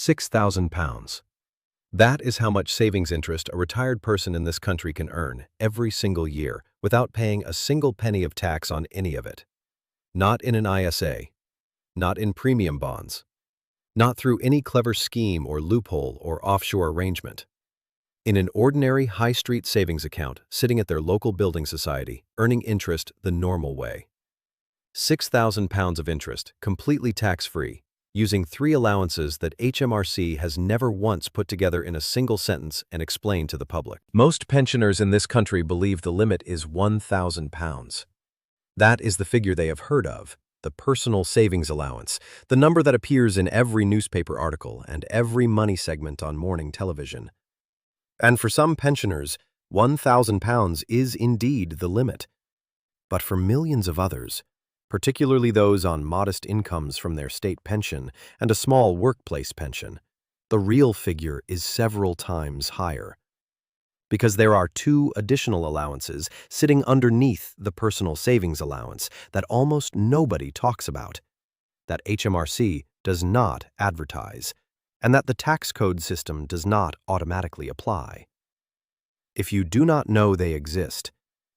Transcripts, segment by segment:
£6,000. That is how much savings interest a retired person in this country can earn every single year without paying a single penny of tax on any of it. Not in an ISA, not in premium bonds, not through any clever scheme or loophole or offshore arrangement. In an ordinary high street savings account sitting at their local building society, earning interest the normal way. £6,000 of interest, completely tax-free, using 3 allowances that HMRC has never once put together in a single sentence and explained to the public. Most pensioners in this country believe the limit is £1,000. That is the figure they have heard of, the personal savings allowance, the number that appears in every newspaper article and every money segment on morning television. And for some pensioners, £1,000 is indeed the limit. But for millions of others, particularly those on modest incomes from their state pension and a small workplace pension, the real figure is several times higher. Because there are 2 additional allowances sitting underneath the personal savings allowance that almost nobody talks about, that HMRC does not advertise, and that the tax code system does not automatically apply. If you do not know they exist,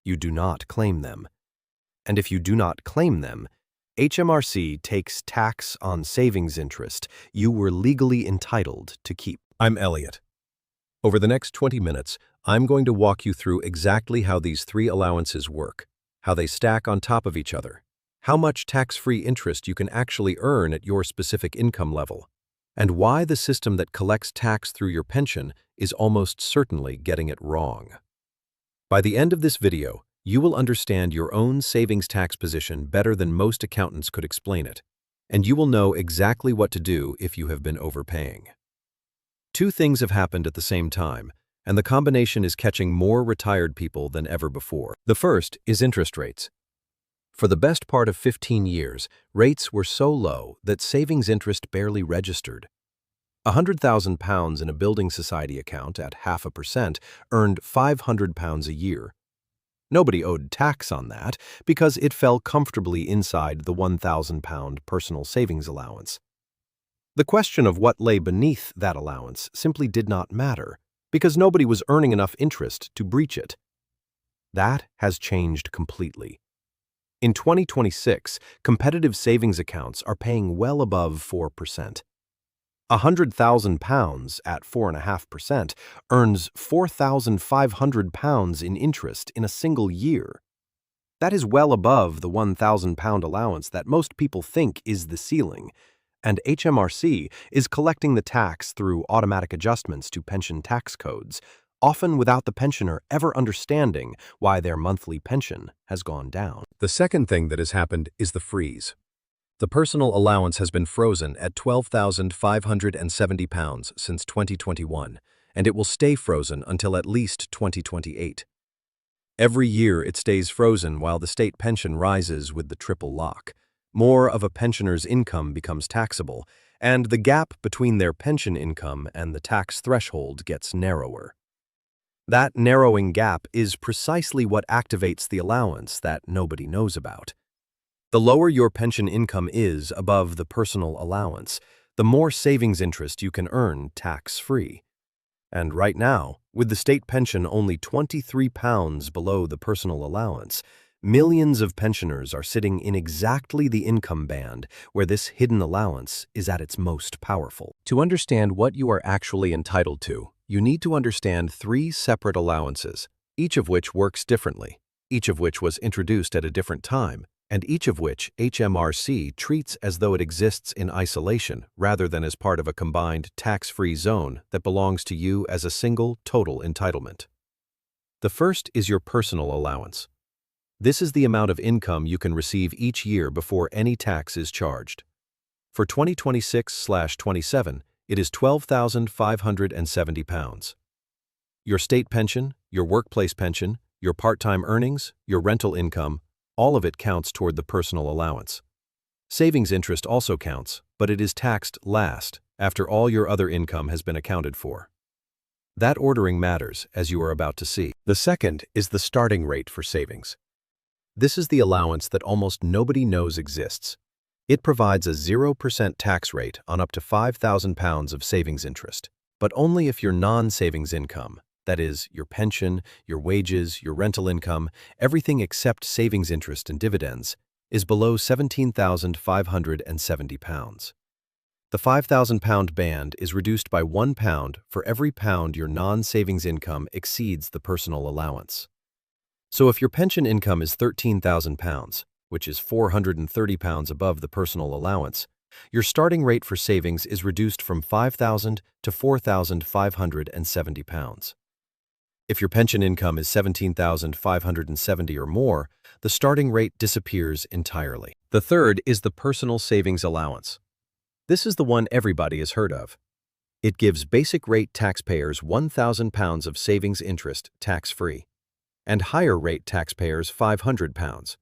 you do not claim them. And if you do not claim them, HMRC takes tax on savings interest you were legally entitled to keep. I'm Elliot. Over the next 20 minutes, I'm going to walk you through exactly how these 3 allowances work, how they stack on top of each other, how much tax-free interest you can actually earn at your specific income level, and why the system that collects tax through your pension is almost certainly getting it wrong. By the end of this video, you will understand your own savings tax position better than most accountants could explain it, and you will know exactly what to do if you have been overpaying. 2 things have happened at the same time, and the combination is catching more retired people than ever before. The first is interest rates. For the best part of 15 years, rates were so low that savings interest barely registered. £100,000 in a building society account at 0.5% earned £500 a year. Nobody owed tax on that because it fell comfortably inside the £1,000 personal savings allowance. The question of what lay beneath that allowance simply did not matter because nobody was earning enough interest to breach it. That has changed completely. In 2026, competitive savings accounts are paying well above 4%. £100,000 at 4.5% earns £4,500 in interest in a single year. That is well above the £1,000 allowance that most people think is the ceiling, and HMRC is collecting the tax through automatic adjustments to pension tax codes, often without the pensioner ever understanding why their monthly pension has gone down. The second thing that has happened is the freeze. The personal allowance has been frozen at £12,570 since 2021, and it will stay frozen until at least 2028. Every year it stays frozen while the state pension rises with the triple lock. More of a pensioner's income becomes taxable, and the gap between their pension income and the tax threshold gets narrower. That narrowing gap is precisely what activates the allowance that nobody knows about. The lower your pension income is above the personal allowance, the more savings interest you can earn tax-free. And right now, with the state pension only £23 below the personal allowance, millions of pensioners are sitting in exactly the income band where this hidden allowance is at its most powerful. To understand what you are actually entitled to, you need to understand 3 separate allowances, each of which works differently, each of which was introduced at a different time, and each of which HMRC treats as though it exists in isolation rather than as part of a combined tax-free zone that belongs to you as a single total entitlement. The first is your personal allowance. This is the amount of income you can receive each year before any tax is charged. For 2026/27, it is £12,570. Your state pension, your workplace pension, your part-time earnings, your rental income, all of it counts toward the personal allowance. Savings interest also counts, but it is taxed last, after all your other income has been accounted for. That ordering matters, as you are about to see. The second is the starting rate for savings. This is the allowance that almost nobody knows exists. It provides a 0% tax rate on up to £5,000 of savings interest, but only if your non-savings income, that is, your pension, your wages, your rental income, everything except savings interest and dividends, is below £17,570. The £5,000 band is reduced by £1 for every pound your non-savings income exceeds the personal allowance. So if your pension income is £13,000, which is £430 above the personal allowance, your starting rate for savings is reduced from £5,000 to £4,570. If your pension income is £17,570 or more, the starting rate disappears entirely. The third is the personal savings allowance. This is the one everybody has heard of. It gives basic rate taxpayers £1,000 of savings interest tax-free, and higher rate taxpayers £500.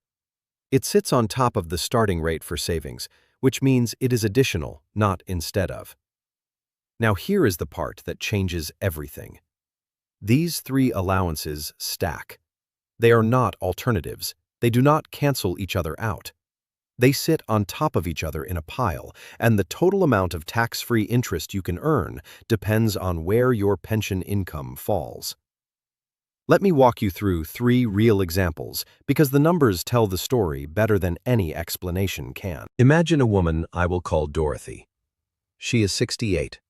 It sits on top of the starting rate for savings, which means it is additional, not instead of. Now here is the part that changes everything. These three allowances stack. They are not alternatives. They do not cancel each other out. They sit on top of each other in a pile, and the total amount of tax-free interest you can earn depends on where your pension income falls. Let me walk you through 3 real examples, because the numbers tell the story better than any explanation can. Imagine a woman I will call Dorothy. She is 68.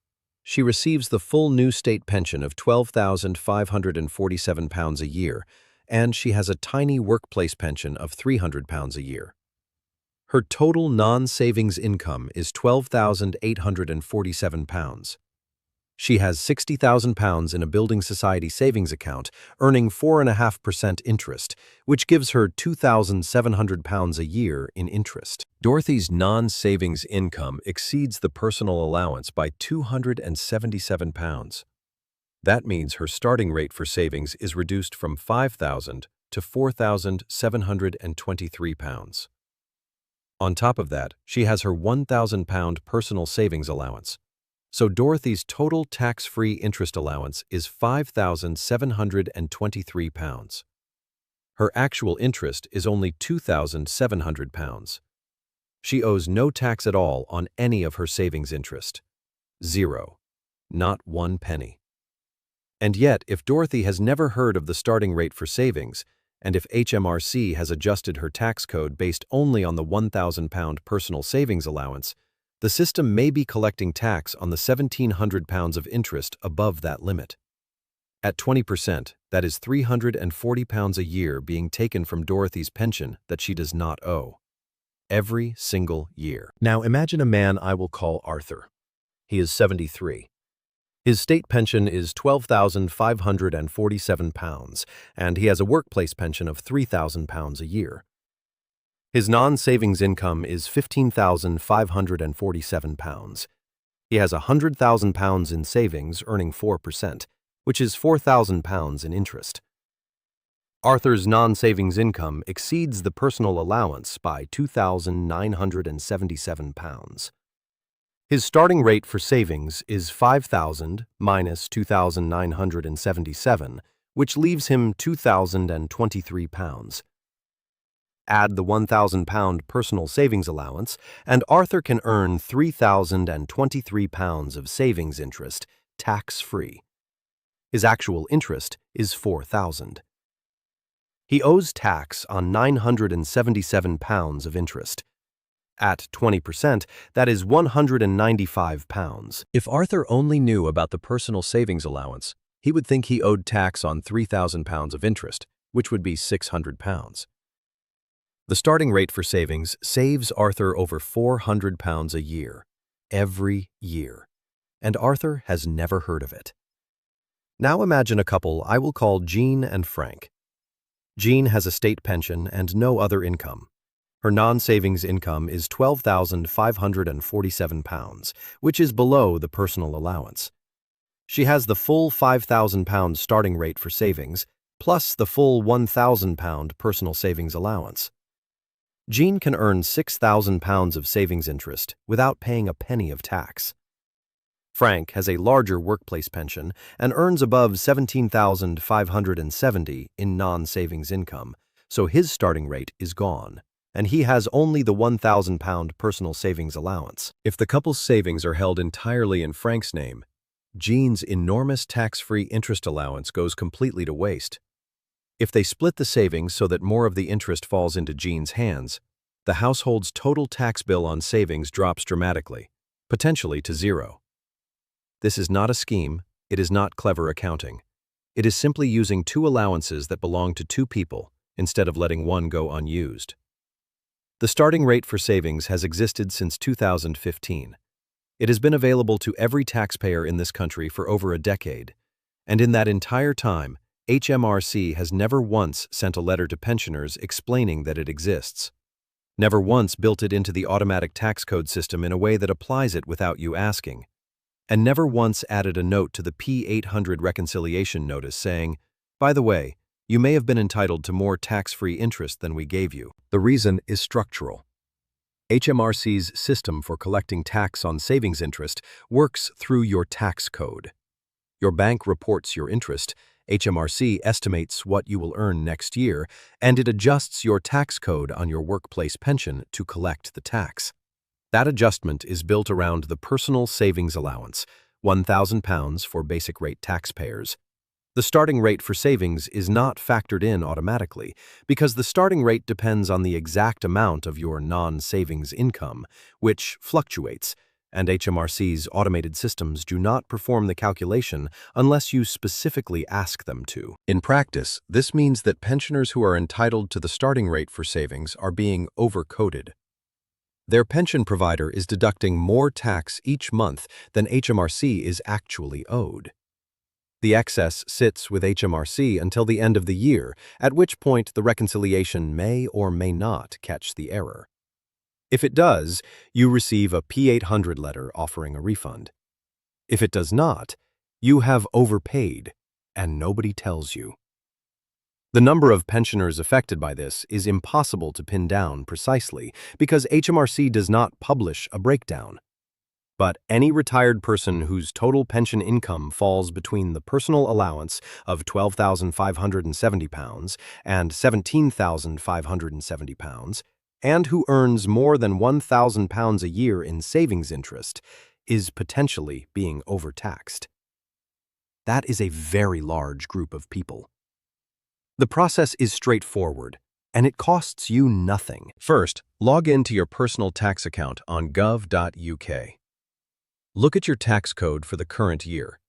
She receives the full new state pension of £12,547 a year, and she has a tiny workplace pension of £300 a year. Her total non-savings income is £12,847. She has £60,000 in a building society savings account, earning 4.5% interest, which gives her £2,700 a year in interest. Dorothy's non-savings income exceeds the personal allowance by £277. That means her starting rate for savings is reduced from £5,000 to £4,723. On top of that, she has her £1,000 personal savings allowance. So Dorothy's total tax-free interest allowance is £5,723. Her actual interest is only £2,700. She owes no tax at all on any of her savings interest. 0. Not 1 penny. And yet, if Dorothy has never heard of the starting rate for savings, and if HMRC has adjusted her tax code based only on the £1,000 personal savings allowance, the system may be collecting tax on the £1,700 of interest above that limit. At 20%, that is £340 a year being taken from Dorothy's pension that she does not owe. Every single year. Now imagine a man I will call Arthur. He is 73. His state pension is £12,547, and he has a workplace pension of £3,000 a year. His non-savings income is £15,547. He has £100,000 in savings, earning 4%, which is £4,000 in interest. Arthur's non-savings income exceeds the personal allowance by £2,977. His starting rate for savings is £5,000 minus £2,977, which leaves him £2,023. Add the £1,000 personal savings allowance, and Arthur can earn £3,023 of savings interest, tax-free. His actual interest is £4,000. He owes tax on £977 of interest. At 20%, that is £195. If Arthur only knew about the personal savings allowance, he would think he owed tax on £3,000 of interest, which would be £600. The starting rate for savings saves Arthur over £400 a year, every year, and Arthur has never heard of it. Now imagine a couple I will call Jean and Frank. Jean has a state pension and no other income. Her non-savings income is £12,547, which is below the personal allowance. She has the full £5,000 starting rate for savings, plus the full £1,000 personal savings allowance. Jean can earn £6,000 of savings interest without paying a penny of tax. Frank has a larger workplace pension and earns above $17,570 in non-savings income, so his starting rate is gone. and he has only the £1,000 personal savings allowance. If the couple's savings are held entirely in Frank's name, Jean's enormous tax-free interest allowance goes completely to waste. If they split the savings so that more of the interest falls into Jean's hands, the household's total tax bill on savings drops dramatically, potentially to zero. This is not a scheme, it is not clever accounting. It is simply using two allowances that belong to two people instead of letting one go unused. The starting rate for savings has existed since 2015. It has been available to every taxpayer in this country for over a decade, and in that entire time, HMRC has never once sent a letter to pensioners explaining that it exists. Never once built it into the automatic tax code system in a way that applies it without you asking. And never once added a note to the P800 reconciliation notice saying, "By the way, you may have been entitled to more tax-free interest than we gave you." The reason is structural. HMRC's system for collecting tax on savings interest works through your tax code. Your bank reports your interest, HMRC estimates what you will earn next year, and it adjusts your tax code on your workplace pension to collect the tax. That adjustment is built around the personal savings allowance, £1,000 for basic rate taxpayers. The starting rate for savings is not factored in automatically because the starting rate depends on the exact amount of your non-savings income, which fluctuates, and HMRC's automated systems do not perform the calculation unless you specifically ask them to. In practice, this means that pensioners who are entitled to the starting rate for savings are being overcoded. Their pension provider is deducting more tax each month than HMRC is actually owed. The excess sits with HMRC until the end of the year, at which point the reconciliation may or may not catch the error. If it does, you receive a P800 letter offering a refund. If it does not, you have overpaid, and nobody tells you. The number of pensioners affected by this is impossible to pin down precisely because HMRC does not publish a breakdown. But any retired person whose total pension income falls between the personal allowance of £12,570 and £17,570, and who earns more than £1,000 a year in savings interest, is potentially being overtaxed. That is a very large group of people. The process is straightforward, and it costs you nothing. First, log into your personal tax account on gov.uk. Look at your tax code for the current year.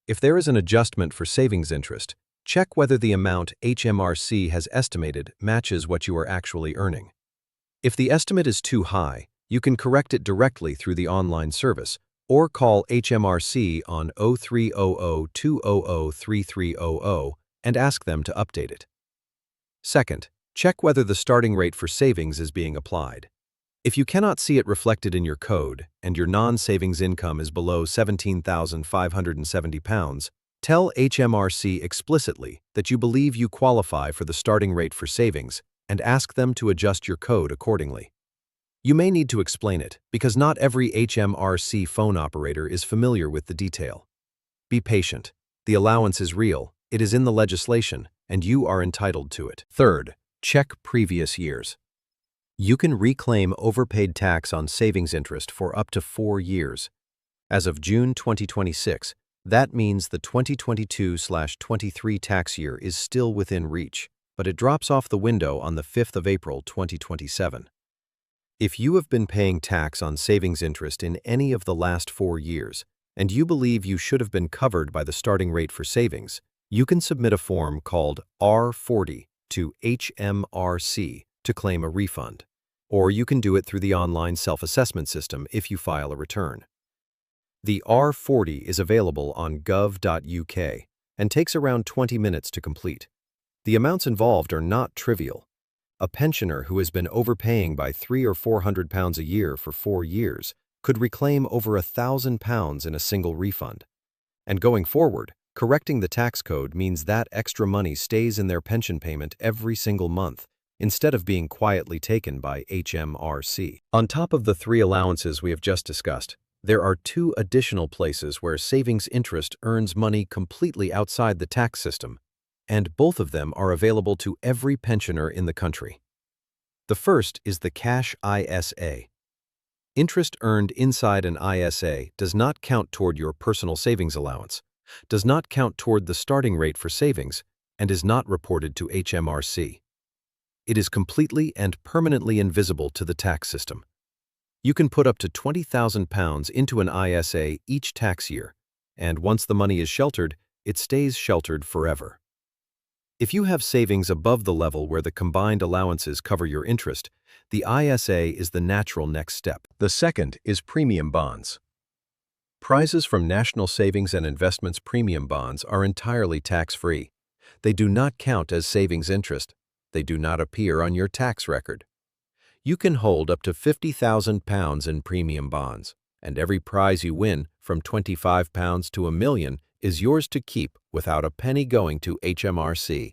If there is an adjustment for savings interest, check whether the amount HMRC has estimated matches what you are actually earning. If the estimate is too high, you can correct it directly through the online service or call HMRC on 0300-200-3300 and ask them to update it. Second, check whether the starting rate for savings is being applied. If you cannot see it reflected in your code and your non-savings income is below £17,570, tell HMRC explicitly that you believe you qualify for the starting rate for savings and ask them to adjust your code accordingly. You may need to explain it because not every HMRC phone operator is familiar with the detail. Be patient. The allowance is real, it is in the legislation, and you are entitled to it. Third, check previous years. You can reclaim overpaid tax on savings interest for up to 4 years. As of June 2026, that means the 2022/23 tax year is still within reach, but it drops off the window on the 5th of April 2027. If you have been paying tax on savings interest in any of the last 4 years, and you believe you should have been covered by the starting rate for savings, you can submit a form called R40 to HMRC to claim a refund, or you can do it through the online self-assessment system if you file a return. The R40 is available on gov.uk and takes around 20 minutes to complete. The amounts involved are not trivial. A pensioner who has been overpaying by £300 or £400 a year for 4 years could reclaim over £1,000 in a single refund. And going forward, correcting the tax code means that extra money stays in their pension payment every single month, instead of being quietly taken by HMRC. On top of the 3 allowances we have just discussed, there are 2 additional places where savings interest earns money completely outside the tax system, and both of them are available to every pensioner in the country. The first is the cash ISA. Interest earned inside an ISA does not count toward your personal savings allowance, does not count toward the starting rate for savings, and is not reported to HMRC. It is completely and permanently invisible to the tax system. You can put up to £20,000 into an ISA each tax year, and once the money is sheltered, it stays sheltered forever. If you have savings above the level where the combined allowances cover your interest, the ISA is the natural next step. The second is premium bonds. Prizes from National Savings and Investments premium bonds are entirely tax-free. They do not count as savings interest. They do not appear on your tax record. You can hold up to £50,000 in premium bonds, and every prize you win, from £25 to £1 million, is yours to keep without a penny going to HMRC.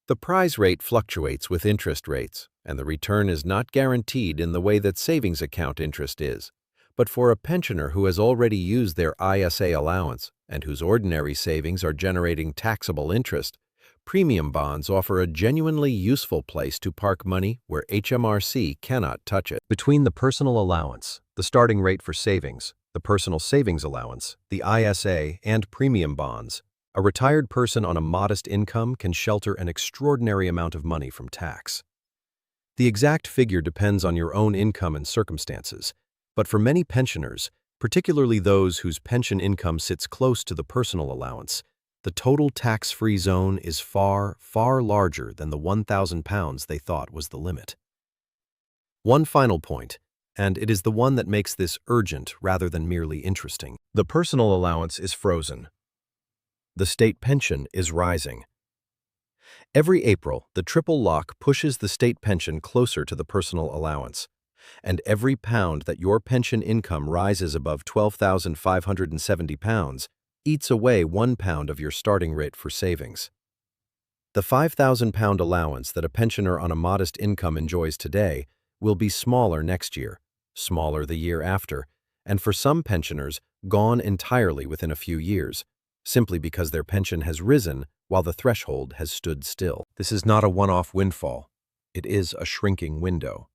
The prize rate fluctuates with interest rates, and the return is not guaranteed in the way that savings account interest is. But for a pensioner who has already used their ISA allowance and whose ordinary savings are generating taxable interest, premium bonds offer a genuinely useful place to park money where HMRC cannot touch it. Between the personal allowance, the starting rate for savings, the personal savings allowance, the ISA, and premium bonds, a retired person on a modest income can shelter an extraordinary amount of money from tax. The exact figure depends on your own income and circumstances, but for many pensioners, particularly those whose pension income sits close to the personal allowance, the total tax-free zone is far, far larger than the £1,000 they thought was the limit. One final point, and it is the one that makes this urgent rather than merely interesting. The personal allowance is frozen. The state pension is rising. Every April, the triple lock pushes the state pension closer to the personal allowance, and every pound that your pension income rises above £12,570 eats away £1 of your starting rate for savings. The £5,000 allowance that a pensioner on a modest income enjoys today will be smaller next year, smaller the year after, and for some pensioners, gone entirely within a few years, simply because their pension has risen while the threshold has stood still. This is not a one-off windfall. It is a shrinking window.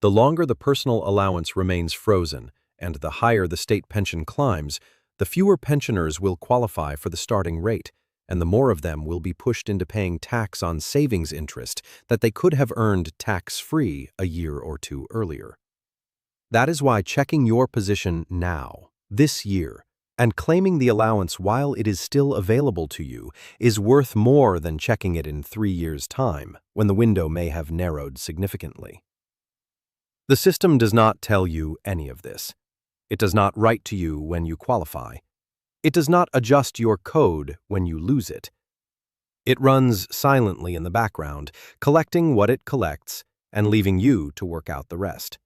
The longer the personal allowance remains frozen and the higher the state pension climbs, the fewer pensioners will qualify for the starting rate, and the more of them will be pushed into paying tax on savings interest that they could have earned tax-free a year or two earlier. That is why checking your position now, this year, and claiming the allowance while it is still available to you is worth more than checking it in 3 years' time, when the window may have narrowed significantly. The system does not tell you any of this. It does not write to you when you qualify. It does not adjust your code when you lose it. It runs silently in the background, collecting what it collects and leaving you to work out the rest.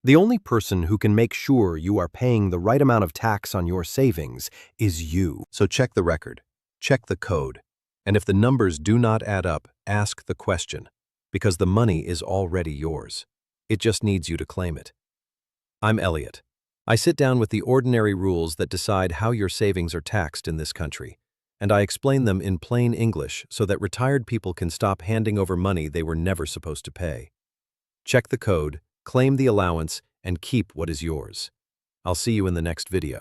The only person who can make sure you are paying the right amount of tax on your savings is you. So check the record, check the code, and if the numbers do not add up, ask the question, because the money is already yours. It just needs you to claim it. I'm Elliot. I sit down with the ordinary rules that decide how your savings are taxed in this country, and I explain them in plain English so that retired people can stop handing over money they were never supposed to pay. Check the code, claim the allowance, and keep what is yours. I'll see you in the next video.